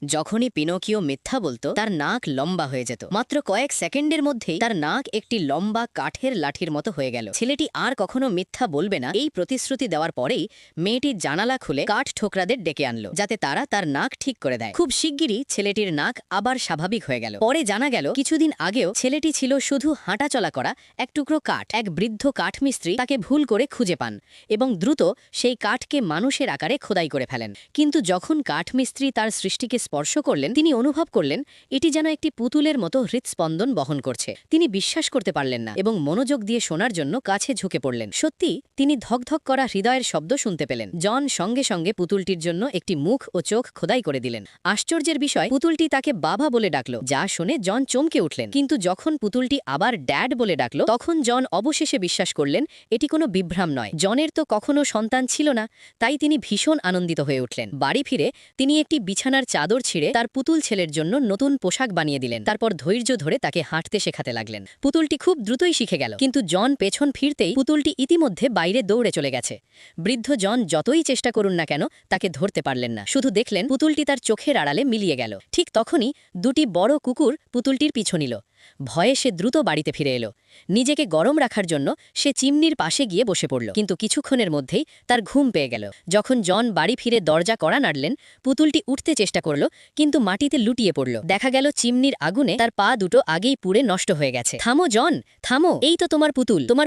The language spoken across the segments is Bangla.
যখনই পিনোকিও মিথ্যা বলতো তার নাক লম্বা হয়ে যেত। মাত্র কয়েক সেকেন্ডের মধ্যেই তার নাক একটি লম্বা কাঠের লাঠির মতো হয়ে গেল। ছেলেটি আর কখনো মিথ্যা বলবে না এই প্রতিশ্রুতি দেওয়ার পরেই মেয়েটি জানালা খুলে কাঠ ঠোকরাদের ডেকে আনলো, যাতে তারা তার নাক ঠিক করে দেয়। খুব শিগগিরই ছেলেটির নাক আবার স্বাভাবিক হয়ে গেল। পরে জানা গেল কিছুদিন আগেও ছেলেটি ছিল শুধু হাঁটাচলা করা এক টুকরো কাঠ। এক বৃদ্ধ কাঠমিস্ত্রি তাকে ভুল করে খুঁজে পান এবং দ্রুত সেই কাঠকে মানুষের আকারে খোদাই করে ফেলেন। কিন্তু যখন কাঠমিস্ত্রি তার সৃষ্টিকে স্পর্শ করলেন, তিনি অনুভব করলেন এটি যেন একটি পুতুলের মতো হৃৎস্পন্দন বহন করছে। তিনি বিশ্বাস করতে পারলেন না এবং মনোযোগ দিয়ে শোনার জন্য কাছে ঝুঁকে পড়লেন। সত্যি, তিনি ধকধক করা হৃদয়ের শব্দ শুনতে পেলেন। জন সঙ্গে সঙ্গে পুতুলটির জন্য একটি মুখ ও চোখ খোদাই করে দিলেন। আশ্চর্যের বিষয়, পুতুলটি তাকে বাবা বলে ডাকল, যা শুনে জন চমকে উঠলেন। কিন্তু যখন পুতুলটি আবার ড্যাড বলে ডাকল, তখন জন অবশেষে বিশ্বাস করলেন এটি কোনো বিভ্রাম নয়। জনের তো কখনো সন্তান ছিল না, তাই তিনি ভীষণ আনন্দিত হয়ে উঠলেন। বাড়ি ফিরে তিনি একটি বিছানার চাদর ছিঁড়ে তার পুতুল ছেলের জন্য নতুন পোশাক বানিয়ে দিলেন। তারপর ধৈর্য ধরে তাকে হাঁটতে শেখাতে লাগলেন। পুতুলটি খুব দ্রুতই শিখে গেল, কিন্তু জন পেছন ফিরতেই পুতুলটি ইতিমধ্যে বাইরে দৌড়ে চলে গেছে। বৃদ্ধ জন যতই চেষ্টা করুন না কেন তাকে ধরতে পারলেন না। শুধু দেখলেন পুতুলটি তার চোখের আড়ালে মিলিয়ে গেল। ঠিক তখনই দুটি বড় কুকুর পুতুলটির পিছু নিল। ভয়ে সে দ্রুত বাড়িতে ফিরে এলো। নিজেকে গরম রাখার জন্য সে চিমনির পাশে গিয়ে বসে পড়ল, কিন্তু কিছুক্ষণের মধ্যেই তার ঘুম পেয়ে গেল। যখন জন বাড়ি ফিরে দরজা কড়া নাড়লেন, পুতুলটি উঠতে চেষ্টা করল, কিন্তু মাটিতে লুটিয়ে পড়ল। দেখা গেল চিমনির আগুনে তার পা দুটো আগেই পুড়ে নষ্ট হয়ে গেছে। থামো জন, থামো, এই তো তোমার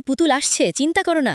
পুতুল আসছে, চিন্তা করো না।